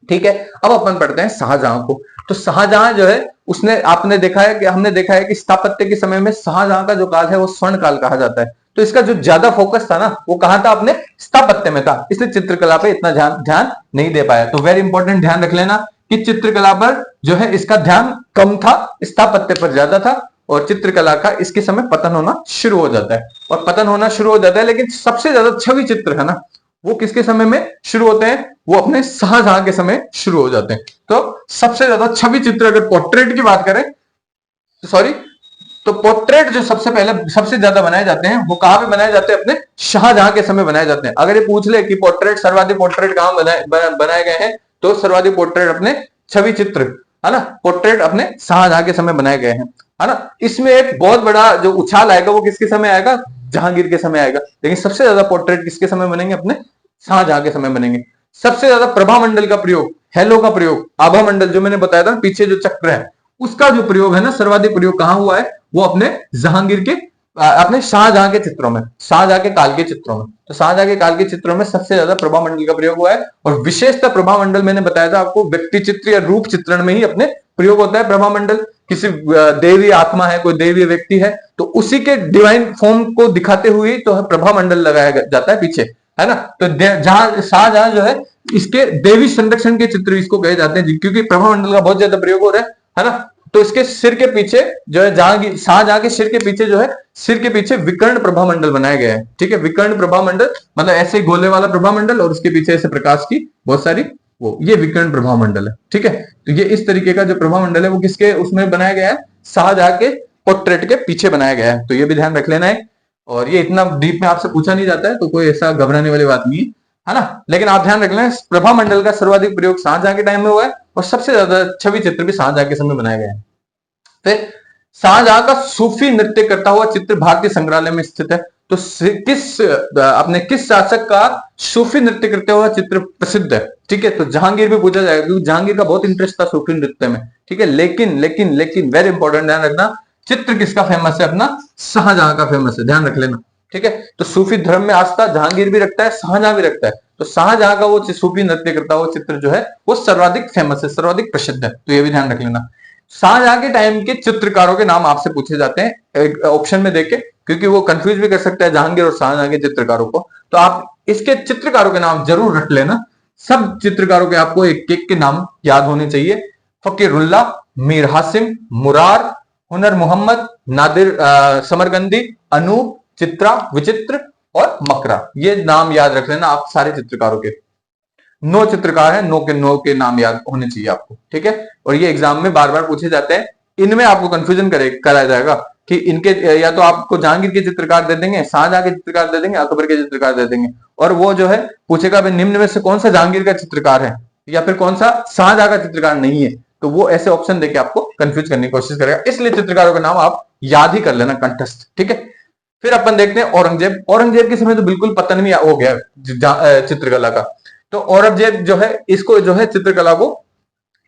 ठीक है, अब अपन पढ़ते हैं शाहजहां को। तो शाहजहां जो है उसने, आपने देखा है कि हमने देखा है कि स्थापत्य के समय में शाहजहां का जो काल है वो स्वर्ण काल कहा जाता है। तो इसका जो ज्यादा फोकस था ना वो कहां था, अपने स्थापत्य में था, इसलिए चित्रकला पे इतना ध्यान नहीं दे पाया। तो वेरी इंपॉर्टेंट, ध्यान रख लेना कि चित्रकला पर जो है इसका ध्यान कम था, स्थापत्य पर ज्यादा था, और चित्रकला का इसके समय पतन होना शुरू हो जाता है। और पतन होना शुरू हो जाता है, लेकिन सबसे ज्यादा छवि चित्र है ना वो किसके समय में शुरू होते हैं, वो अपने शाहजहां के समय शुरू हो जाते हैं। तो सबसे ज्यादा छवि चित्र, अगर पोर्ट्रेट की बात करें, सॉरी, तो पोर्ट्रेट जो सबसे पहले सबसे ज्यादा बनाए जाते हैं वो कहां पे बनाए जाते हैं, अपने शाहजहां के समय बनाए जाते हैं। अगर ये पूछ ले कि पोर्ट्रेट, सर्वाधिक पोर्ट्रेट कहां बनाए गए हैं, तो सर्वाधिक पोर्ट्रेट अपने छवि चित्र, है ना, पोर्ट्रेट अपने शाहजहां के समय बनाए गए हैं, है ना। इसमें एक बहुत बड़ा जो उछाल आएगा वो किसके समय आएगा, जहांगीर के समय आएगा। लेकिन सबसे ज्यादा पोर्ट्रेट किसके समय बनेंगे, अपने शाहजहां के समय बनेंगे। सबसे ज्यादा प्रभा मंडल का प्रयोग, हेलो का प्रयोग, आभा मंडल जो मैंने बताया था पीछे जो चक्र है उसका जो प्रयोग है ना, सर्वाधिक प्रयोग कहां हुआ है, वो अपने जहांगीर के, अपने शाहजहां के चित्रों में, शाहजहां के काल के चित्रों में। तो शाहजहां के काल के चित्रों में सबसे ज्यादा प्रभा मंडल का प्रयोग हुआ है। और विशेषतः प्रभा मंडल मैंने बताया था आपको, व्यक्ति चित्र या रूप चित्रण में ही अपने प्रयोग होता है प्रभा मंडल। किसी देवी आत्मा है, कोई देवी व्यक्ति है, तो उसी के डिवाइन फॉर्म को दिखाते हुए तो प्रभा मंडल लगाया जाता है पीछे, है ना। तो जहां शाहजहां जो है इसके देवी संरक्षण के चित्र इसको कहे जाते हैं, क्योंकि प्रभा मंडल का बहुत ज्यादा प्रयोग हो रहा है ना। तो इसके सिर के पीछे जो है, शाहजहां के सिर के पीछे जो है, सिर के पीछे विकर्ण प्रभा मंडल बनाया गया है। ठीक है, विकर्ण प्रभा मंडल मतलब ऐसे गोले वाला प्रभा मंडल और उसके पीछे ऐसे प्रकाश की बहुत सारी, वो ये विकर्ण प्रभा मंडल है। ठीक है, तो ये इस तरीके का जो प्रभा मंडल है वो किसके उसमें बनाया गया है, शाहजहां के पोर्ट्रेट के पीछे बनाया गया है। तो ये भी ध्यान रख लेना है। और ये इतना डीप में आपसे पूछा नहीं जाता है, तो कोई ऐसा घबराने वाली बात नहीं है ना। लेकिन आप ध्यान रख लें, प्रभा मंडल का सर्वाधिक प्रयोग शाहजहां के टाइम में हुआ है और सबसे ज्यादा छवि चित्र भी शाहजहां के समय बनाया गया है। फिर शाहजहां का सूफी नृत्य करता हुआ चित्र भारतीय संग्रहालय में स्थित है। तो किस शासक का सूफी नृत्य करते हुआ चित्र प्रसिद्ध है। ठीक है, तो जहांगीर भी पूछा जाएगा क्योंकि जहांगीर का बहुत इंटरेस्ट था सूफी नृत्य में। ठीक है, लेकिन लेकिन लेकिन वेरी इंपॉर्टेंट, ध्यान रखना, चित्र किसका फेमस है, अपना शाहजहां का फेमस है, ध्यान रख लेना। ठीक है, तो सूफी धर्म में आस्था जहांगीर भी रखता है, शाहजहां भी रखता है। तो शाहजहां का वो सूफी नृत्य करता हुआ चित्र जो है वो सर्वाधिक फेमस है, सर्वाधिक प्रसिद्ध है। तो ये भी ध्यान रख लेना। शाहजहां के टाइम के चित्रकारों के नाम आपसे पूछे जाते हैं ऑप्शन में देके, क्योंकि वो कंफ्यूज भी कर सकता है जहांगीर और शाहजहां के चित्रकारों को। तो आप इसके चित्रकारों के नाम जरूर रख लेना। सब चित्रकारों के आपको एक एक के नाम याद होने चाहिए। फकीरुल्लाह, मीर हासिम, मुरार, हुनर मोहम्मद, नादिर समरकंदी, अनूप, चित्रा, विचित्र और मकरा। ये नाम याद रख लेना आप सारे चित्रकारों के। 9 चित्रकार हैं, 9 के नाम याद होने चाहिए आपको। ठीक है, और ये एग्जाम में बार बार पूछे जाते हैं। इनमें आपको कंफ्यूजन कराया जाएगा कि इनके या तो आपको जहांगीर के चित्रकार दे देंगे, शाहजहां के चित्रकार दे देंगे, अकबर के चित्रकार दे देंगे, और वो जो है पूछेगा भाई निम्न में से कौन सा जहांगीर का चित्रकार है या फिर कौन सा शाहजहां का चित्रकार नहीं है। तो वो ऐसे ऑप्शन देके आपको कंफ्यूज करने की कोशिश करेगा, इसलिए चित्रकारों का नाम आप याद ही कर लेना कंठस्थ। ठीक है, फिर अपन देखते हैं औरंगजेब। औरंगजेब के समय तो बिल्कुल पतन भी हो गया चित्रकला का। तो औरंगजेब जो है इसको जो है चित्रकला को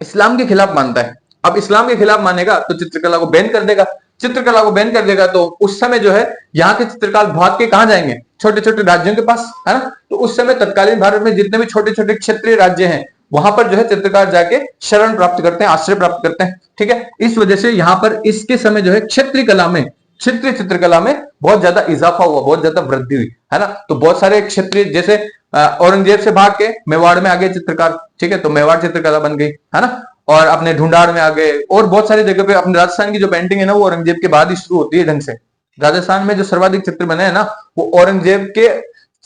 इस्लाम के खिलाफ मानता है। अब इस्लाम के खिलाफ मानेगा तो चित्रकला को बैन कर देगा। चित्रकला को बैन कर देगा तो उस समय जो है यहाँ के चित्रकार भाग के कहां जाएंगे, छोटे छोटे राज्यों के पास, है ना। तो उस समय तत्कालीन भारत में जितने भी छोटे छोटे क्षेत्रीय राज्य हैं वहां पर जो है चित्रकार जाके शरण प्राप्त करते हैं, आश्रय प्राप्त करते हैं, ठीक है। इस वजह से यहाँ पर इसके समय जो है क्षेत्रीय कला में, क्षेत्रीय चित्रकला में बहुत ज्यादा इजाफा हुआ, बहुत ज्यादा वृद्धि हुई, है ना। तो बहुत सारे क्षेत्रीय, जैसे औरंगजेब से भाग के मेवाड़ में आ गए चित्रकार, ठीक है, तो मेवाड़ चित्रकला बन गई, है ना। और अपने ढूंढाड़ में आ गए, और बहुत सारी जगह पे। अपने राजस्थान की जो पेंटिंग है ना वो औरंगजेब के बाद ही शुरू होती है ढंग से। राजस्थान में जो सर्वाधिक चित्र बने हैं ना वो औरंगजेब के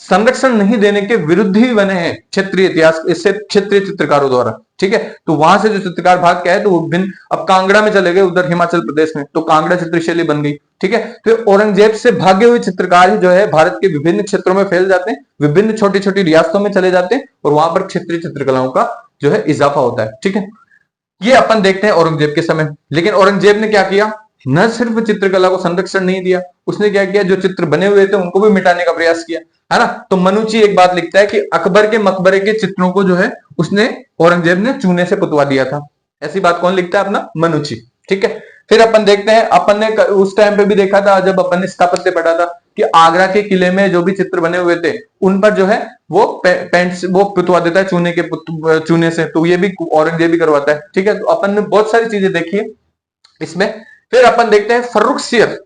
संरक्षण नहीं देने के विरुद्ध ही बने हैं क्षेत्रीय इतिहास, इससे क्षेत्रीय चित्रकारों द्वारा, ठीक है। तो वहां से जो चित्रकार भाग के आए तो वो भिन्न, अब कांगड़ा में चले गए, उधर हिमाचल प्रदेश में, तो कांगड़ा चित्रशैली बन गई, ठीक है। तो औरंगजेब से भागे हुए चित्रकार ही जो है भारत के विभिन्न क्षेत्रों में फैल जाते हैं, विभिन्न छोटी छोटी रियासतों में चले जाते हैं, और वहां पर क्षेत्रीय चित्रकलाओं का जो है इजाफा होता है, ठीक है। ये अपन देखते हैं औरंगजेब के समय। लेकिन औरंगजेब ने क्या किया, न सिर्फ चित्रकला को संरक्षण नहीं दिया, उसने क्या किया, जो चित्र बने हुए थे उनको भी मिटाने का प्रयास किया, है ना। तो मनुची एक बात लिखता है कि अकबर के मकबरे के चित्रों को जो है उसने, औरंगजेब ने चूने से पुतवा दिया था। ऐसी बात कौन लिखता है, अपना मनुची, ठीक है। फिर अपन देखते हैं, अपन ने उस टाइम पे भी देखा था जब अपन ने स्थापत्य पढ़ा था कि आगरा के किले में जो भी चित्र बने हुए थे उन पर जो है वो पेंट वो पुतवा देता है चूने से। तो ये भी औरंगजेब भी करवाता है, ठीक है। तो अपन ने बहुत सारी चीजें देखी है इसमें। फिर अपन देखते हैं फर्रुखसियर।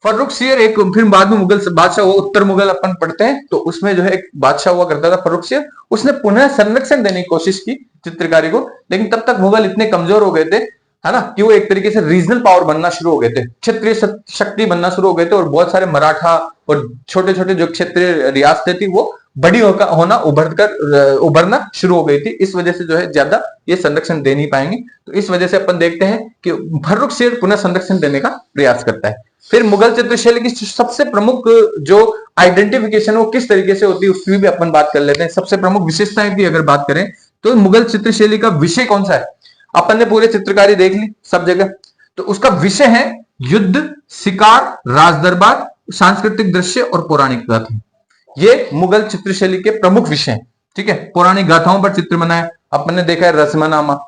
फर्रुखसियर एक, फिर बाद में मुगल बादशाह हुआ, उत्तर मुगल अपन पढ़ते हैं तो उसमें जो है एक बादशाह हुआ करता था फर्रुखसियर। उसने पुनः संरक्षण देने की कोशिश की चित्रकारी को, लेकिन तब तक मुगल इतने कमजोर हो गए थे, है ना, कि वो एक तरीके से रीजनल पावर बनना शुरू हो गए थे, क्षेत्रीय शक्ति बनना शुरू हो गए थे, और बहुत सारे मराठा और छोटे छोटे जो क्षेत्रीय रियासतें थी वो बड़ी होना उभरना शुरू हो गई थी। इस वजह से जो है ज्यादा ये संरक्षण दे नहीं पाएंगे। तो इस वजह से अपन देखते हैं कि फर्रुखसियर पुनः संरक्षण देने का प्रयास करता है। फिर मुगल चित्रशैली की सबसे प्रमुख जो आइडेंटिफिकेशन वो किस तरीके से होती है उसकी भी अपन बात कर लेते हैं। सबसे प्रमुख विशेषताएं की अगर बात करें तो मुगल चित्रशैली का विषय कौन सा है। अपन ने पूरे चित्रकारी देख ली सब जगह, तो उसका विषय है युद्ध, शिकार, राजदरबार, सांस्कृतिक दृश्य और पौराणिक गाथा। ये मुगल चित्रशैली के प्रमुख विषय हैं, ठीक है। पौराणिक गाथाओं पर चित्र बनाए, अपन ने देखा है रज़्मनामा,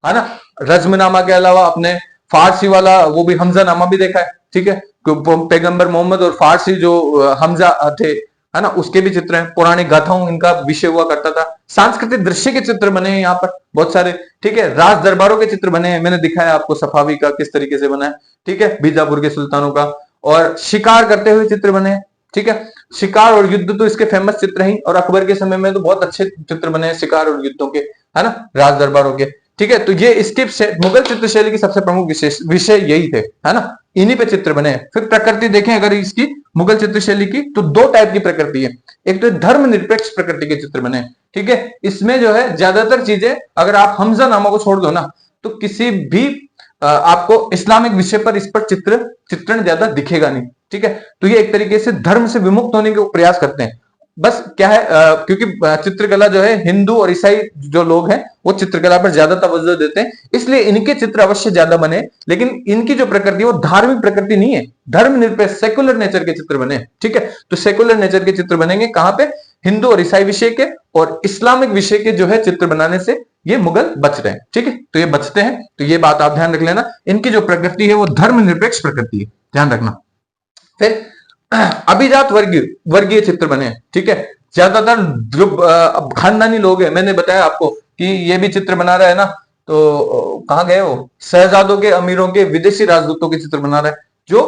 है ना। रज़्मनामा के अलावा अपने फारसी वाला वो भी हमजानामा भी देखा है, ठीक है। पैगंबर मोहम्मद और फारसी जो हमजा थे, है ना, उसके भी चित्र हैं। पौराणिक गाथाओं इनका विषय हुआ करता था। सांस्कृतिक दृश्य के चित्र बने हैं यहाँ पर बहुत सारे, ठीक है। राज दरबारों के चित्र बने हैं, मैंने दिखाया आपको सफावी का किस तरीके से बना है, ठीक है, बीजापुर के सुल्तानों का। और शिकार करते हुए चित्र बने हैं, ठीक है। शिकार और युद्ध तो इसके फेमस चित्र हैं, और अकबर के समय में तो बहुत अच्छे चित्र बने हैं शिकार और युद्धों के, है ना, राज दरबारों के, ठीक है। तो ये इसके मुगल चित्रशैली की सबसे प्रमुख विषय यही थे, है ना, इन्हीं पे चित्र बने हैं। फिर प्रकृति देखें अगर इसकी मुगल चित्रशैली की, तो दो टाइप की प्रकृति है। एक तो धर्मनिरपेक्ष प्रकृति के चित्र बने, ठीक है। इसमें जो है ज्यादातर चीजें, अगर आप हमजानामा को छोड़ दो ना, तो किसी भी आपको इस्लामिक विषय पर इस पर चित्रण ज्यादा दिखेगा नहीं, ठीक है। तो ये एक तरीके से धर्म से विमुक्त होने के प्रयास करते हैं। बस क्या है, क्योंकि चित्रकला जो है हिंदू और ईसाई जो लोग हैं वो चित्रकला पर ज्यादा तवज्जो देते हैं, इसलिए इनके चित्र अवश्य ज्यादा बने। लेकिन इनकी जो प्रकृति है वो धार्मिक प्रकृति नहीं है, धर्मनिरपेक्ष सेकुलर नेचर के चित्र बने, ठीक है। तो सेकुलर नेचर के चित्र बनेंगे कहां पे, हिंदू और ईसाई विषय के, और इस्लामिक विषय के जो है चित्र बनाने से ये मुगल बच रहे हैं, ठीक है। तो ये बचते हैं, तो ये बात आप ध्यान रख लेना, इनकी जो प्रकृति है वो धर्मनिरपेक्ष प्रकृति है, ध्यान रखना। फिर अभिजात वर्गीय चित्र बने, ठीक है। ज्यादातर जो खानदानी लोग हैं, मैंने बताया आपको कि ये भी चित्र बना रहा है ना, तो कहां गए वो, शहजादों के, अमीरों के, विदेशी राजदूतों के चित्र बना रहा है। जो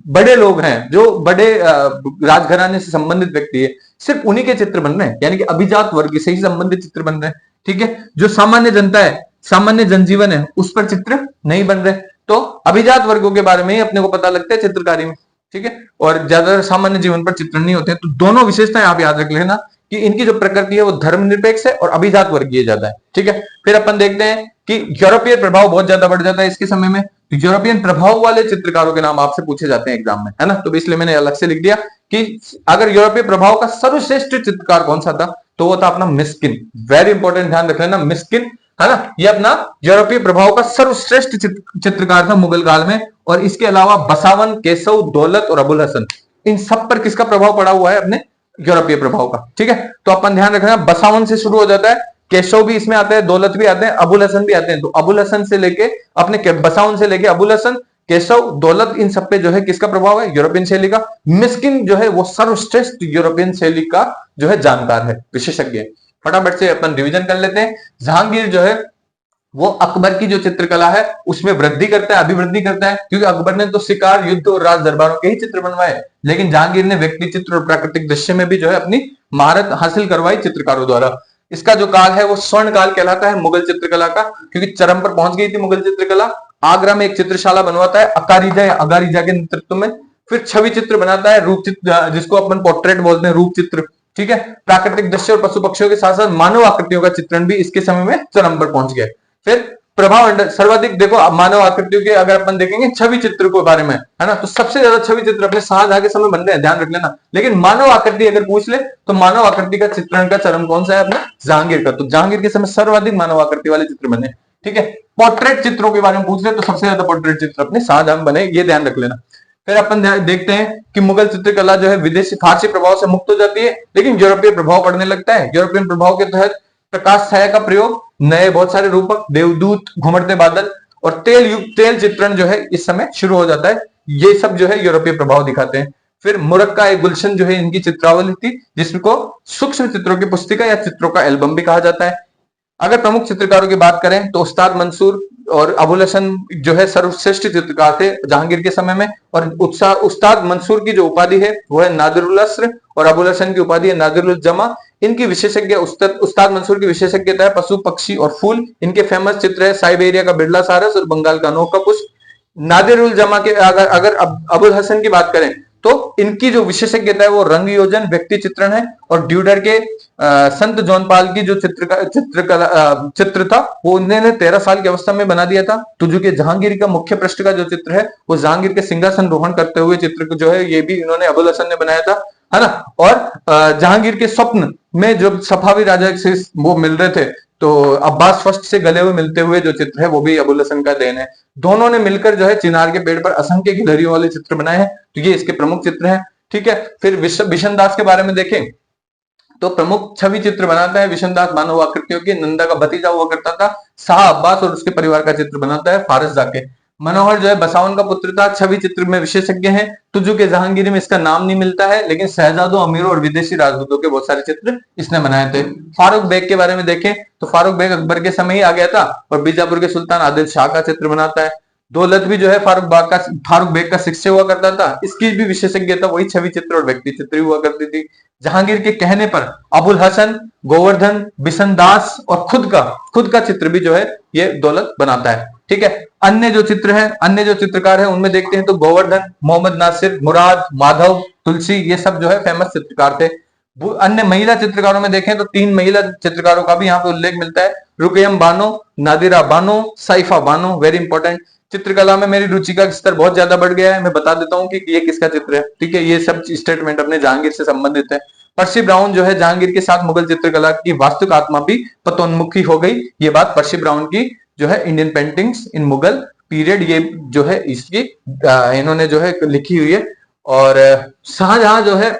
बड़े लोग हैं, जो बड़े राजघराने से संबंधित व्यक्ति है, सिर्फ उन्हीं के चित्र बन रहे हैं, यानी कि अभिजात वर्ग से ही संबंधित चित्र बन रहे हैं, ठीक है। जो सामान्य जनता है, सामान्य जनजीवन है, उस पर चित्र नहीं बन रहे। तो अभिजात वर्गों के बारे में ही अपने को पता लगता है चित्रकारी में, ठीक है। और ज्यादातर सामान्य जीवन पर चित्रण नहीं होते हैं। तो दोनों विशेषताएं आप याद रख लेना कि इनकी जो प्रकृति है वो धर्मनिरपेक्ष है और अभिजात वर्गीय ज्यादा है, ठीक है। फिर अपन देखते हैं कि यूरोपीय प्रभाव बहुत ज्यादा बढ़ जाता है इसके समय में। तो यूरोपियन प्रभाव वाले चित्रकारों के नाम आपसे पूछे जाते हैं एग्जाम में, है ना। तो इसलिए मैंने अलग से लिख दिया कि अगर यूरोपीय प्रभाव का सर्वश्रेष्ठ चित्रकार कौन सा था, तो वो था अपना मिस्किन। वेरी इंपॉर्टेंट, ध्यान रख लेना, मिस्किन, है ना, ये अपना यूरोपीय प्रभाव का सर्वश्रेष्ठ चित्रकार था मुगल काल में। और इसके अलावा बसावन, केशव, दौलत और अबुल हसन, इन सब पर किसका प्रभाव पड़ा हुआ है? अपने यूरोपीय प्रभाव का। ठीक है, तो अपन ध्यान रखना, बसावन से शुरू हो जाता है, केशव भी इसमें आते हैं, दौलत भी आते हैं, अबुल हसन भी आते हैं। तो अबुल हसन से लेके अपने बसावन से लेके अबुल हसन, केशव, दौलत, इन सब पे जो है किसका प्रभाव है? यूरोपियन शैली का। मिस्किन जो है वो सर्वश्रेष्ठ यूरोपियन शैली का जो है जानकार है, विशेषज्ञ है। फटाफट से अपन रिवीजन कर लेते हैं। जहांगीर जो है वो अकबर की जो चित्रकला है उसमें वृद्धि करता है, अभिवृद्धि करता है, क्योंकि अकबर ने तो शिकार, युद्ध और राज दरबारों के ही चित्र बनवाए, लेकिन जहांगीर ने व्यक्ति चित्र और प्राकृतिक दृश्य में भी जो है अपनी महारत हासिल करवाई चित्रकारों द्वारा। इसका जो काल है वो स्वर्ण काल कहलाता है मुगल चित्रकला का, क्योंकि चरम पर पहुंच गई थी मुगल चित्रकला। आगरा में एक चित्रशाला बनवाता है अकारिजा या अगारिजा के नेतृत्व में, फिर छवि चित्र बनाता है, रूप चित्र जिसको अपन पोर्ट्रेट बोलते हैं, रूप चित्र। ठीक है, प्राकृतिक दृश्य और पशु पक्षियों के साथ साथ मानव आकृतियों का चित्रण भी इसके समय में चरम पर पहुंच गया। फिर प्रभाव मंडल सर्वाधिक, देखो मानव आकृतियों के अगर अपन देखेंगे छवि चित्र के बारे में, है ना, तो सबसे ज्यादा छवि चित्र अपने शाहजहां के समय बन रहे हैं, ध्यान रख लेना। लेकिन मानव आकृति अगर पूछ ले तो मानव आकृति का चित्रण का चरम कौन सा है? अपना जहांगीर का। तो जहांगीर के समय सर्वाधिक मानव आकृति वाले चित्र बने। ठीक है, पोर्ट्रेट चित्रों के बारे में पूछ ले तो सबसे ज्यादा पोर्ट्रेट चित्र अपने शाहजहां बने, ये ध्यान रख लेना। फिर अपन देखते हैं कि मुगल चित्रकला जो है विदेशी फारसी प्रभाव से मुक्त हो जाती है, लेकिन यूरोपीय प्रभाव पड़ने लगता है। यूरोपियन प्रभाव के तहत प्रकाश छाया का प्रयोग, नए बहुत सारे रूपक, देवदूत, घुमड़ते बादल और तेल युक्त तेल चित्रण जो है इस समय शुरू हो जाता है। ये सब जो है यूरोपीय प्रभाव दिखाते हैं। फिर मुरक्का एक गुलशन जो है इनकी चित्रावली थी, जिसको सूक्ष्म चित्रों की पुस्तिका या चित्रों का एल्बम भी कहा जाता है। अगर प्रमुख चित्रकारों की बात करें तो उस्ताद मंसूर और अबुल हसन जो है सर्वश्रेष्ठ चित्रकार थे जहांगीर के समय में, और उस्ताद मंसूर की जो उपाधि है वो है नादिरुल अस्र और अबुल हसन की उपाधि है नादिरुल जमा। इनकी विशेषज्ञ उस्ताद मंसूर की विशेषज्ञता है पशु, पक्षी और फूल। इनके फेमस चित्र है साइबेरिया का बिरला सारस और बंगाल का अनोखा पुष्प। नादिरुल जमा के अगर अबुल हसन की बात करें तो इनकी जो विशेषज्ञता है वो रंग योजन, व्यक्ति चित्रण है। और ड्यूडर के संत जौनपाल की जो चित्र था वो उन्होंने 13 साल की अवस्था में बना दिया था। तो जो कि जहांगीर का मुख्य पृष्ठ का जो चित्र है वो जहांगीर के सिंहासन रोहण करते हुए चित्र जो है ये भी इन्होंने अबुल हसन ने बनाया था, है ना। और जहांगीर के स्वप्न में जब सफावी राजा से वो मिल रहे थे तो अब्बास फर्स्ट से गले हुए मिलते हुए जो चित्र है वो भी अबुल हसन का देन है। दोनों ने मिलकर जो है चिनार के पेड़ पर असंख्य गिलहरियों वाले चित्र बनाए हैं, तो ये इसके प्रमुख चित्र हैं। ठीक है, फिर बिशन दास के बारे में देखें तो प्रमुख छवि चित्र बनाता है विशन दास, मानव आकृतियों की, नंदा का भतीजा हुआ करता था। शाह अब्बास और उसके परिवार का चित्र बनाता है फारस जाके। मनोहर जो है बसावन का पुत्र था, छवि चित्र में विशेषज्ञ है। तुजु के जहांगीर में इसका नाम नहीं मिलता है, लेकिन शहजादों, अमीरों और विदेशी राजदूतों के बहुत सारे चित्र इसने बनाए थे। फारूक बेग के बारे में देखें तो फारूक बेग अकबर के समय ही आ गया था और बीजापुर के सुल्तान आदिल शाह का चित्र बनाता है। दौलत भी जो है फारूक बेग का शिष्य हुआ करता था। इसकी भी विशेषज्ञता वही छवि चित्र और व्यक्ति चित्र हुआ करती थी। जहांगीर के कहने पर अबुल हसन, गोवर्धन, बिशन दास और खुद का चित्र भी जो है ये दौलत बनाता है। ठीक है, अन्य जो चित्र है, अन्य जो चित्रकार है उनमें देखते हैं तो गोवर्धन, मोहम्मद नासिर, मुराद, माधव, तुलसी, ये सब जो है फेमस चित्रकार थे। अन्य महिला चित्रकारों में देखें तो 3 महिला चित्रकारों का भी यहाँ पे उल्लेख मिलता है, रुकयम बानो, नादिरा बानो, साइफा बानो। Very important. चित्रकला में मेरी रुचि का स्तर बहुत ज्यादा बढ़ गया है, मैं बता देता हूँ कि ये किसका चित्र है। ठीक है, ये सब स्टेटमेंट अपने जहांगीर से संबंधित है। पर्सी ब्राउन जो है जहांगीर के साथ मुगल चित्रकला की वास्तविक आत्मा भी पतोन्मुखी हो गई। ये बात पर्सी ब्राउन की जो है Indian paintings in Mughal period, ये जो है इसकी इन्होंने जो है लिखी हुई है। और शाहजहां जो है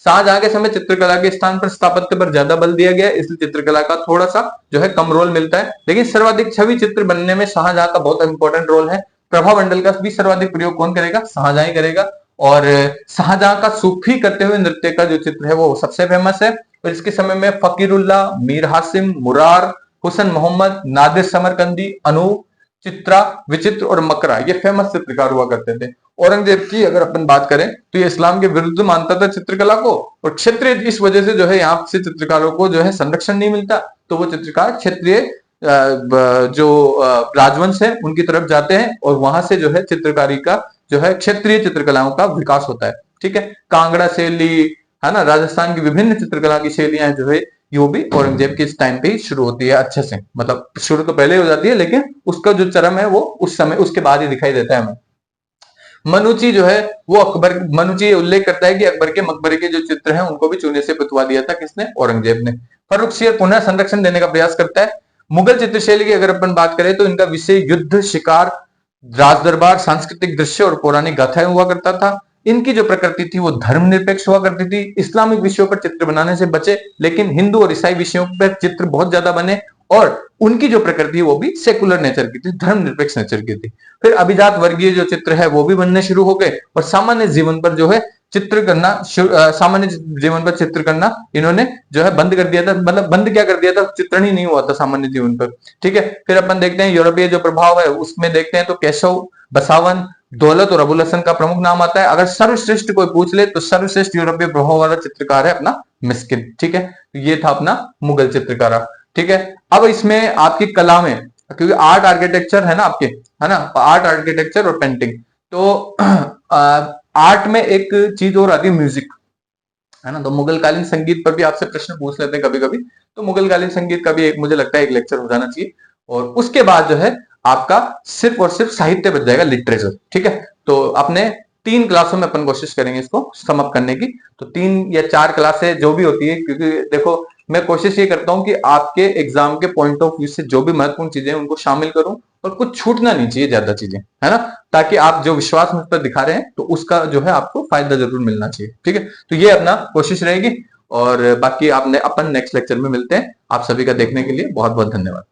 शाहजहां के समय चित्रकला के स्थान पर स्थापत्य पर ज्यादा बल दिया गया, इसलिए चित्रकला का थोड़ा सा जो है कम रोल मिलता है। लेकिन सर्वाधिक छवि चित्र बनने में शाहजहां का बहुत इंपॉर्टेंट रोल है। प्रभा मंडल का भी सर्वाधिक प्रयोग कौन करेगा? शाहजहां ही करेगा। और शाहजहां का सूफी करते हुए नृत्य का जो चित्र है वो सबसे फेमस है। और इसके समय में फकीरुल्लाह, मीर हासिम, मुरार, हुसैन मोहम्मद, नादिर समरकंदी, अनूप, चित्रा, विचित्र और मकरा, ये फेमस चित्रकार हुआ करते थे। औरंगजेब की अगर अपन बात करें तो ये इस्लाम के विरुद्ध मानता था चित्रकला को, और क्षेत्रीय इस वजह से जो है यहाँ से चित्रकारों को जो है संरक्षण नहीं मिलता, तो वो चित्रकार क्षेत्रीय जो राजवंश है उनकी तरफ जाते हैं और वहां से जो है चित्रकारी का जो है क्षेत्रीय चित्रकलाओं का विकास होता है। ठीक है, कांगड़ा शैली, है ना, राजस्थान की विभिन्न चित्रकला की शैलियां जो है ये भी औरंगजेब के इस टाइम पे ही शुरू होती है अच्छे से। मतलब शुरू तो पहले हो जाती है, लेकिन उसका जो चरम है वो उस समय उसके बाद ही दिखाई देता है हमें। मनुची जो है वो मनुची उल्लेख करता है कि अकबर के मकबरे के जो चित्र हैं उनको भी चूने से पुतवा दिया था किसने? औरंगजेब ने। फर्रुख शेर पुनः संरक्षण देने का प्रयास करता है। मुगल चित्रशैली की अगर अपन बात करें तो इनका विषय युद्ध, शिकार, राज दरबार, सांस्कृतिक दृश्य और पौराणिक गाथाएं हुआ करता था। इनकी जो प्रकृति थी वो धर्मनिरपेक्ष हुआ करती थी। इस्लामिक विषयों पर चित्र बनाने से बचे, लेकिन हिंदू और ईसाई विषयों पर चित्र बहुत ज्यादा बने, और उनकी जो प्रकृति वो भी सेकुलर नेचर की थी, धर्मनिरपेक्ष नेचर की थी। फिर अभिजात वर्गीय जो चित्र है वो भी बनने शुरू हो गए, और सामान्य जीवन पर जो है चित्र करना, सामान्य जीवन पर चित्र करना इन्होंने जो है बंद कर दिया था। मतलब बंद क्या कर दिया था, चित्रण ही नहीं हुआ था सामान्य जीवन पर। ठीक है, फिर अपन देखते हैं यूरोपीय जो प्रभाव है उसमें देखते हैं तो केशव, बसावन, दौलत और अबुल हसन का प्रमुख नाम आता है। अगर सर्वश्रेष्ठ कोई पूछ ले तो सर्वश्रेष्ठ यूरोपीय प्रभाव वाला चित्रकार है अपना मिस्किन। ठीक है, तो ये था अपना मुगल चित्रकारा। ठीक है, अब इसमें आपकी कला में, क्योंकि आर्ट आर्किटेक्चर है ना आपके, है ना, आर्ट आर्किटेक्चर और पेंटिंग, तो आर्ट में एक चीज और आती है म्यूजिक, है ना। तो मुगलकालीन संगीत पर भी आपसे प्रश्न पूछ लेते हैं कभी कभी, तो मुगलकालीन संगीत का भी एक मुझे लगता है एक लेक्चर हो जाना चाहिए। और उसके बाद जो है आपका सिर्फ और सिर्फ साहित्य बच जाएगा, लिटरेचर। ठीक है, तो अपने 3 क्लासों में अपन कोशिश करेंगे इसको समअप करने की। तो 3 या 4 क्लासें जो भी होती है, क्योंकि देखो मैं कोशिश ये करता हूं कि आपके एग्जाम के पॉइंट ऑफ व्यू से जो भी महत्वपूर्ण चीजें उनको शामिल करूं, और कुछ छूटना नहीं चाहिए ज्यादा चीजें, है ना, ताकि आप जो विश्वास मुझ पर दिखा रहे हैं तो उसका जो है आपको फायदा जरूर मिलना चाहिए। ठीक है, तो ये अपना कोशिश रहेगी, और बाकी आपने अपन नेक्स्ट लेक्चर में मिलते हैं। आप सभी का देखने के लिए बहुत बहुत धन्यवाद।